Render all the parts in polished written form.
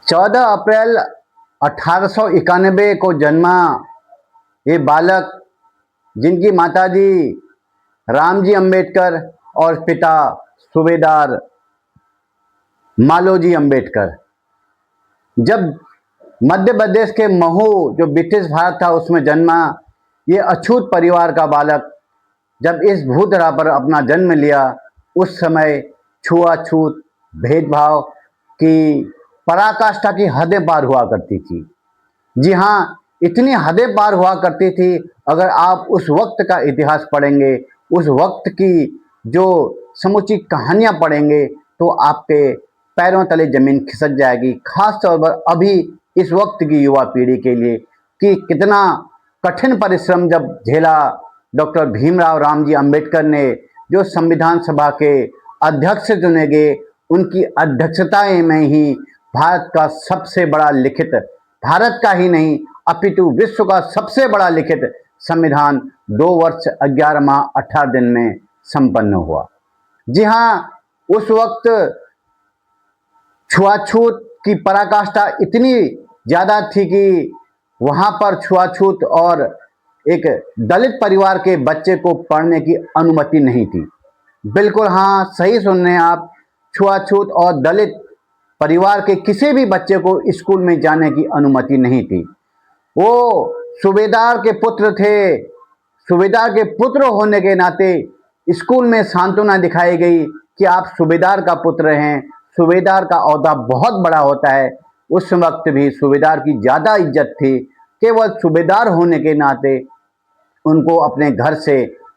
14 अप्रैल 1891 को जन्मा ये बालक, जिनकी माताजी रामजी अंबेडकर और पिता सूबेदार मालोजी अंबेडकर, जब मध्य प्रदेश के महू जो ब्रिटिश भारत था उसमें जन्मा। ये अछूत परिवार का बालक जब इस भूतरा पर अपना जन्म लिया, उस समय छुआछूत, भेदभाव की पराकाष्ठा की हदें पार हुआ करती थी। जी हाँ, इतनी हदें पार हुआ करती थी। अगर आप उस वक्त का इतिहास पढ़ेंगे, उस वक्त की जो समुची कहानियां पढ़ेंगे, तो आपके पैरों तले जमीन खिसक जाएगी। खास तौर पर अभी इस वक्त की युवा पीढ़ी के लिए कि कितना कठिन परिश्रम जब झेला डॉक्टर भीमराव रामजी अंबेडकर ने, जो संविधान सभा के अध्यक्ष चुने गए, उनकी अध्यक्षताएं में ही भारत का सबसे बड़ा लिखित, भारत का ही नहीं अपितु विश्व का सबसे बड़ा लिखित संविधान 2 वर्ष 11 माह 18 दिन में संपन्न हुआ। जी हाँ, उस वक्त छुआछूत की पराकाष्ठा इतनी ज्यादा थी कि वहां पर छुआछूत और एक दलित परिवार के बच्चे को पढ़ने की अनुमति नहीं थी। बिल्कुल हाँ, सही सुन रहे हैं आप, छुआछूत और दलित परिवार के किसी भी बच्चे को स्कूल में जाने की अनुमति नहीं थी। वो सूबेदार के पुत्र थे, सूबेदार के पुत्र होने के नाते स्कूल में सांत्वना दिखाई गई कि आप सूबेदार का पुत्र हैं, सूबेदार का ओहदा बहुत बड़ा होता है। उस वक्त भी सूबेदार की ज्यादा इज्जत थी। केवल सूबेदार होने के नाते उनको अपने घर से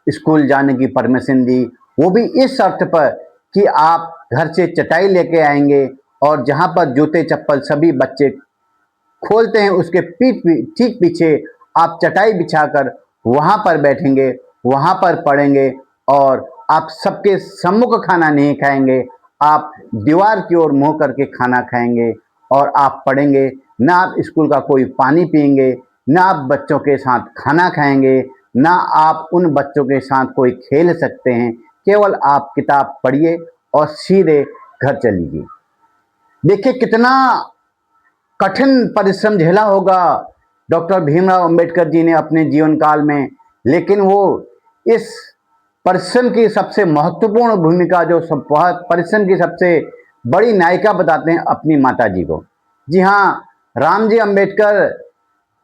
स्कूल जाने की परमिशन दी, वो भी इस शर्त पर कि आप घर से चटाई लेके आएंगे और जहां पर जूते चप्पल सभी बच्चे खोलते हैं उसके ठीक पीछे आप चटाई बिछाकर वहां पर बैठेंगे, वहां पर पढ़ेंगे और आप सबके सम्मुख खाना नहीं खाएंगे, आप दीवार की ओर मुंह करके खाना खाएंगे और आप पढ़ेंगे। ना आप स्कूल का कोई पानी पिएंगे, ना आप बच्चों के साथ खाना खाएंगे, ना आप उन बच्चों के साथ कोई खेल सकते हैं। केवल आप किताब पढ़िए और सीधे घर चलिए। देखिए कितना कठिन परिश्रम झेला होगा डॉक्टर भीमराव अंबेडकर जी ने अपने जीवन काल में, लेकिन वो इस परिश्रम की सबसे महत्वपूर्ण भूमिका, जो परिश्रम की सबसे बड़ी नायिका बताते हैं अपनी माता जी को। जी हाँ, रामजी अंबेडकर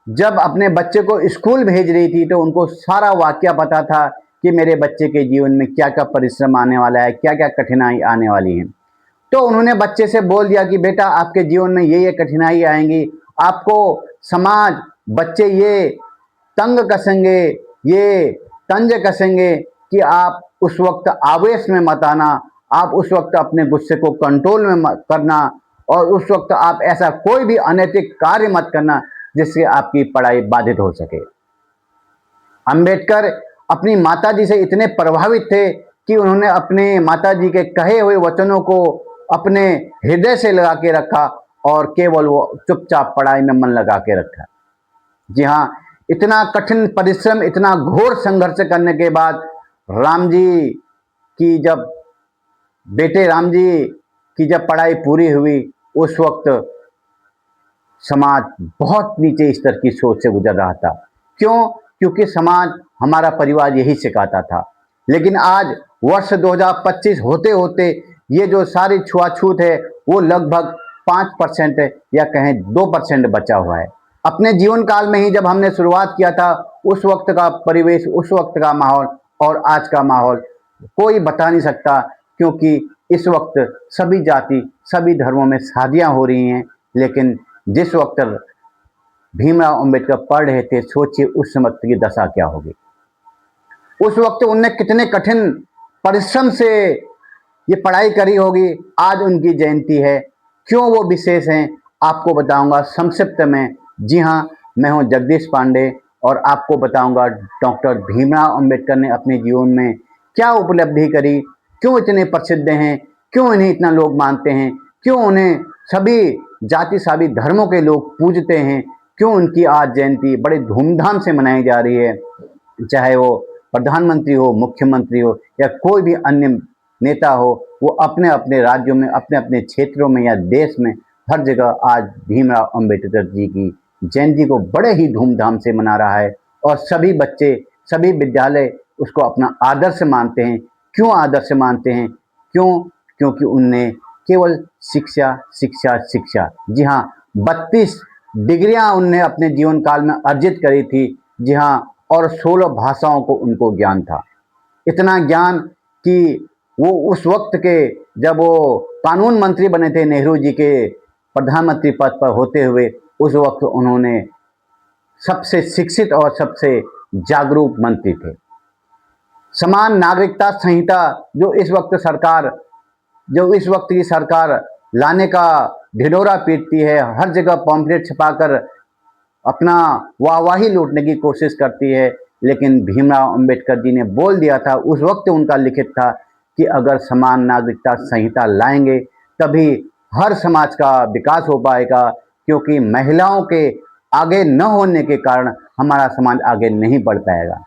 जब अपने बच्चे को स्कूल भेज रही थी तो उनको सारा वाकया पता था कि मेरे बच्चे के जीवन में क्या क्या परिश्रम आने वाला है, क्या क्या कठिनाई आने वाली है। तो उन्होंने बच्चे से बोल दिया कि बेटा आपके जीवन में ये कठिनाई आएंगी, आपको समाज, बच्चे ये तंग कसेंगे, ये तंज कसेंगे कि आप उस वक्त आवेश में मत आना, आप उस वक्त अपने गुस्से को कंट्रोल में मत करना और उस वक्त आप ऐसा कोई भी अनैतिक कार्य मत करना जिससे आपकी पढ़ाई बाधित हो सके। अंबेडकर अपनी माताजी से इतने प्रभावित थे कि उन्होंने अपने माताजी के कहे हुए वचनों को अपने हृदय से लगा के रखा और केवल वो चुपचाप पढ़ाई में मन लगा के रखा। जी हाँ, इतना कठिन परिश्रम, इतना घोर संघर्ष करने के बाद बेटे राम जी की जब पढ़ाई पूरी हुई, उस वक्त समाज बहुत नीचे स्तर की सोच से गुजर रहा था। क्यों? क्योंकि समाज, हमारा परिवार यही सिखाता था। लेकिन आज वर्ष 2025 होते होते ये जो सारी छुआछूत है वो लगभग 5% या कहें 2% बचा हुआ है। अपने जीवन काल में ही जब हमने शुरुआत किया था, उस वक्त का परिवेश, उस वक्त का माहौल और आज का माहौल कोई बता नहीं सकता, क्योंकि इस वक्त सभी जाति, सभी धर्मों में शादियां हो रही हैं। लेकिन जिस वक्त भीमराव अंबेडकर पढ़ रहे थे, सोचिए उस वक्त की दशा क्या होगी। उस वक्त उनने कितने कठिन परिश्रम से ये पढ़ाई करी होगी। आज उनकी जयंती है, क्यों वो विशेष हैं आपको बताऊंगा संक्षिप्त में। जी हाँ, मैं हूं जगदीश पांडे और आपको बताऊंगा डॉक्टर भीमराव अंबेडकर ने अपने जीवन में क्या उपलब्धि करी, क्यों इतने प्रसिद्ध हैं, क्यों इन्हें इतना लोग मानते हैं, क्यों उन्हें सभी जाति, सभी धर्मों के लोग पूजते हैं, क्यों उनकी आज जयंती बड़े धूमधाम से मनाई जा रही है। चाहे वो प्रधानमंत्री हो, मुख्यमंत्री हो या कोई भी अन्य नेता हो, वो अपने अपने राज्यों में, अपने अपने क्षेत्रों में या देश में हर जगह आज भीमराव अंबेडकर जी की जयंती को बड़े ही धूमधाम से मना रहा है और सभी बच्चे, सभी विद्यालय उसको अपना आदर्श मानते हैं। क्यों आदर्श मानते हैं? क्यों? क्योंकि उनने केवल शिक्षा, शिक्षा, शिक्षा, जी हाँ, 32 डिग्रियां उनने अपने जीवन काल में अर्जित करी थी। जी हाँ, और 16 भाषाओं को उनको ज्ञान था। इतना ज्ञान कि वो उस वक्त के, जब वो कानून मंत्री बने थे नेहरू जी के प्रधानमंत्री पद पर होते हुए, उस वक्त उन्होंने सबसे शिक्षित और सबसे जागरूक मंत्री थे। समान नागरिकता संहिता जो इस वक्त की सरकार लाने का ढिढोरा पीटती है, हर जगह पॉम्पलेट छपाकर अपना वाहवाही लूटने की कोशिश करती है, लेकिन भीमराव अंबेडकर जी ने बोल दिया था, उस वक्त उनका लिखित था कि अगर समान नागरिकता संहिता लाएंगे तभी हर समाज का विकास हो पाएगा, क्योंकि महिलाओं के आगे न होने के कारण हमारा समाज आगे नहीं बढ़ पाएगा।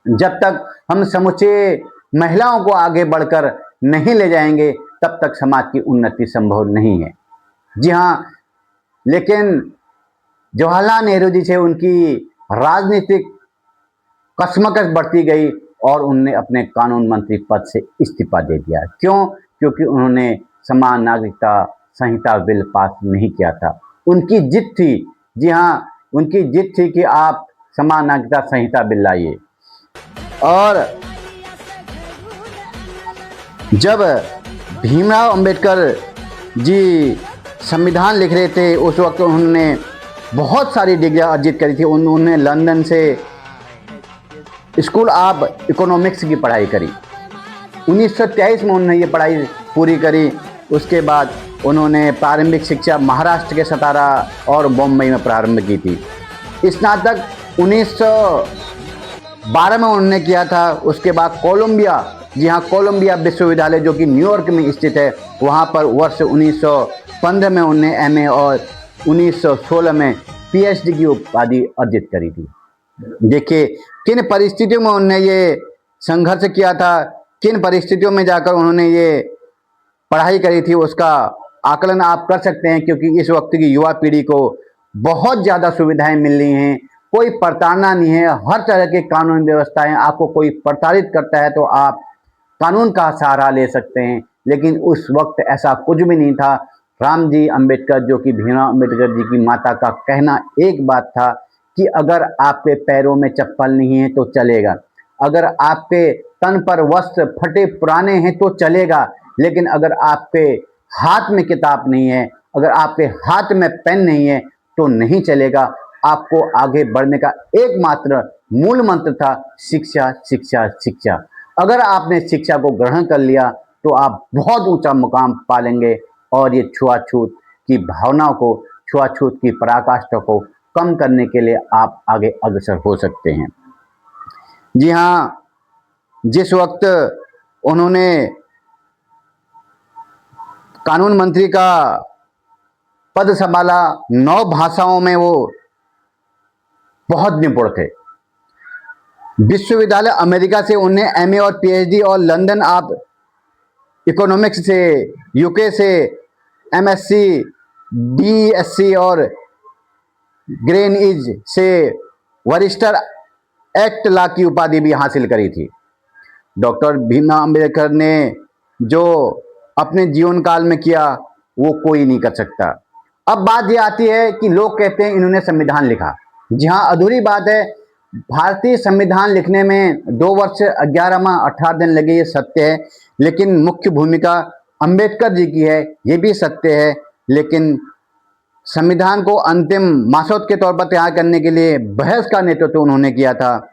जब तक हम समूचे महिलाओं को आगे बढ़कर नहीं ले जाएंगे, तब तक समाज की उन्नति संभव नहीं है। जी हाँ, लेकिन जवाहरलाल नेहरू जी से उनकी राजनीतिक कशमकश बढ़ती गई और उनने अपने कानून मंत्री पद से इस्तीफा दे दिया। क्यों? क्योंकि उन्होंने समान नागरिकता संहिता बिल पास नहीं किया था। उनकी जिद थी, जी हाँ, उनकी जिद थी कि आप समान नागरिकता संहिता बिल लाइए। और जब भीमराव अंबेडकर जी संविधान लिख रहे थे, उस वक्त उन्होंने बहुत सारी डिग्रियां अर्जित करी थी। उन्होंने लंदन से स्कूल ऑफ इकोनॉमिक्स की पढ़ाई करी। 1923 में उन्होंने ये पढ़ाई पूरी करी। उसके बाद उन्होंने प्रारंभिक शिक्षा महाराष्ट्र के सतारा और बम्बई में प्रारंभ की थी। स्नातक 1912 में उन्होंने किया था। उसके बाद कोलंबिया, जी हाँ, कोलंबिया विश्वविद्यालय जो कि न्यूयॉर्क में स्थित है, वहाँ पर वर्ष 1915 में उन्होंने एमए और 1916 में पीएचडी की उपाधि अर्जित करी थी। देखिए किन परिस्थितियों में उन्होंने ये संघर्ष किया था, किन परिस्थितियों में जाकर उन्होंने ये पढ़ाई करी थी, उसका आकलन आप कर सकते हैं। क्योंकि इस वक्त की युवा पीढ़ी को बहुत ज़्यादा सुविधाएं मिल रही हैं, कोई प्रताड़ना नहीं है, हर तरह के कानून व्यवस्थाएं। आपको कोई प्रताड़ित करता है तो आप कानून का सहारा ले सकते हैं, लेकिन उस वक्त ऐसा कुछ भी नहीं था। राम जी अम्बेडकर, जो कि भीमराव अम्बेडकर जी की माता का कहना एक बात था कि अगर आपके पैरों में चप्पल नहीं है तो चलेगा, अगर आपके तन पर वस्त्र फटे पुराने हैं तो चलेगा, लेकिन अगर आपके हाथ में किताब नहीं है, अगर आपके हाथ में पेन नहीं है तो नहीं चलेगा। आपको आगे बढ़ने का एकमात्र मूल मंत्र था शिक्षा, शिक्षा, शिक्षा। अगर आपने शिक्षा को ग्रहण कर लिया तो आप बहुत ऊंचा मुकाम पा लेंगे और ये छुआछूत की भावनाओं को, छुआछूत की पराकाष्ठा को कम करने के लिए आप आगे अग्रसर हो सकते हैं। जी हाँ, जिस वक्त उन्होंने कानून मंत्री का पद संभाला, 9 भाषाओं में वो बहुत निपुण थे। विश्वविद्यालय अमेरिका से उन्हें एमए और पीएचडी, और लंदन ऑफ इकोनॉमिक्स से, यूके से एमएससी, डीएससी और ग्रेनइज से वरिस्टर एक्ट ला की उपाधि भी हासिल करी थी। डॉक्टर भीमराव अंबेडकर ने जो अपने जीवन काल में किया वो कोई नहीं कर सकता। अब बात ये आती है कि लोग कहते हैं इन्होंने संविधान लिखा। जी हाँ, अधूरी बात है। भारतीय संविधान लिखने में 2 वर्ष 11 माह 18 दिन लगे, ये सत्य है, लेकिन मुख्य भूमिका अंबेडकर जी की है, ये भी सत्य है। लेकिन संविधान को अंतिम मसौदा के तौर पर तैयार करने के लिए बहस का नेतृत्व उन्होंने किया था।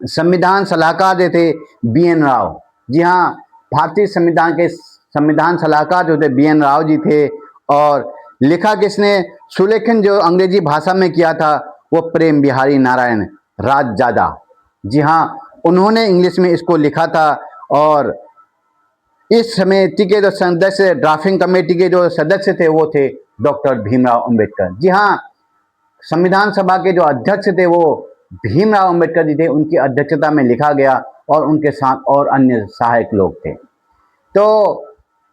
संविधान सलाहकार जो थे बीएन राव, जी हाँ, भारतीय संविधान के संविधान सलाहकार जो थे बीएन राव जी थे। और लिखा किसने? सुलेखन जो अंग्रेजी भाषा में किया था वो प्रेम बिहारी नारायण राजजादा, जी हाँ, उन्होंने इंग्लिश में इसको लिखा था। और इस समिति के जो सदस्य, ड्राफ्टिंग कमेटी के जो सदस्य थे वो थे डॉक्टर भीमराव अंबेडकर। जी हाँ, संविधान सभा के जो अध्यक्ष थे वो भीमराव अंबेडकर जी थे, उनकी अध्यक्षता में लिखा गया और उनके साथ और अन्य सहायक लोग थे। तो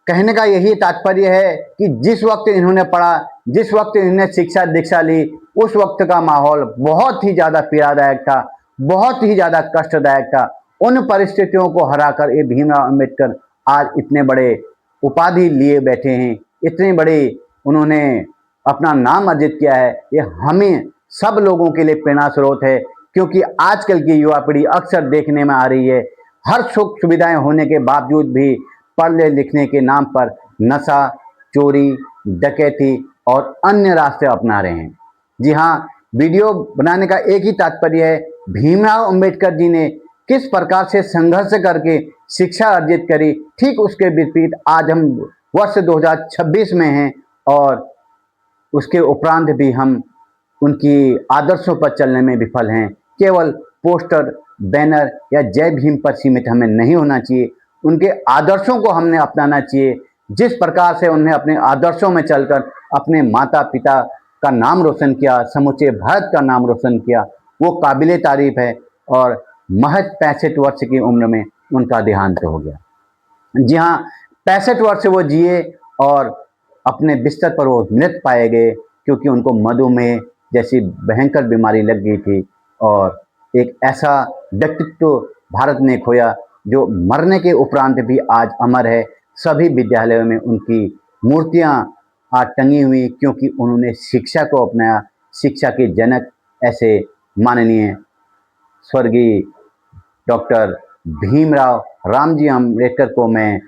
कहने का यही तात्पर्य है कि जिस वक्त इन्होंने पढ़ा, जिस वक्त इन्होंने शिक्षा दीक्षा ली, उस वक्त का माहौल बहुत ही ज़्यादा पीड़ादायक था, बहुत ही ज़्यादा कष्टदायक था। उन परिस्थितियों को हराकर ये भीमराव अंबेडकर आज इतने बड़े उपाधि लिए बैठे हैं, इतने बड़े उन्होंने अपना नाम अर्जित किया है। ये हमें सब लोगों के लिए प्रेरणा स्रोत है, क्योंकि आजकल की युवा पीढ़ी अक्सर देखने में आ रही है, हर सुख सुविधाएं होने के बावजूद भी पढ़ने लिखने के नाम पर नशा, चोरी, डकैती और अन्य रास्ते अपना रहे हैं। जी हाँ, वीडियो बनाने का एक ही तात्पर्य है, भीमराव अंबेडकर जी ने किस प्रकार से संघर्ष करके शिक्षा अर्जित करी, ठीक उसके विपरीत आज हम वर्ष 2026 में हैं और उसके उपरांत भी हम उनकी आदर्शों पर चलने में विफल हैं। केवल पोस्टर, बैनर या जय भीम पर सीमित हमें नहीं होना चाहिए, उनके आदर्शों को हमने अपनाना चाहिए। जिस प्रकार से उन्हें अपने आदर्शों में चलकर अपने माता पिता का नाम रोशन किया, समूचे भारत का नाम रोशन किया, वो काबिले तारीफ है। और महज 65 वर्ष की उम्र में उनका देहांत हो गया। जी हाँ, 65 वर्ष वो जिए और अपने बिस्तर पर वो मृत पाए गए, क्योंकि उनको मधुमेह जैसी भयंकर बीमारी लग गई थी। और एक ऐसा व्यक्तित्व भारत ने खोया जो मरने के उपरांत भी आज अमर है। सभी विद्यालयों में उनकी मूर्तियां आज टंगी हुई, क्योंकि उन्होंने शिक्षा को अपनाया। शिक्षा के जनक ऐसे माननीय स्वर्गीय डॉक्टर भीमराव रामजी अम्बेडकर को मैं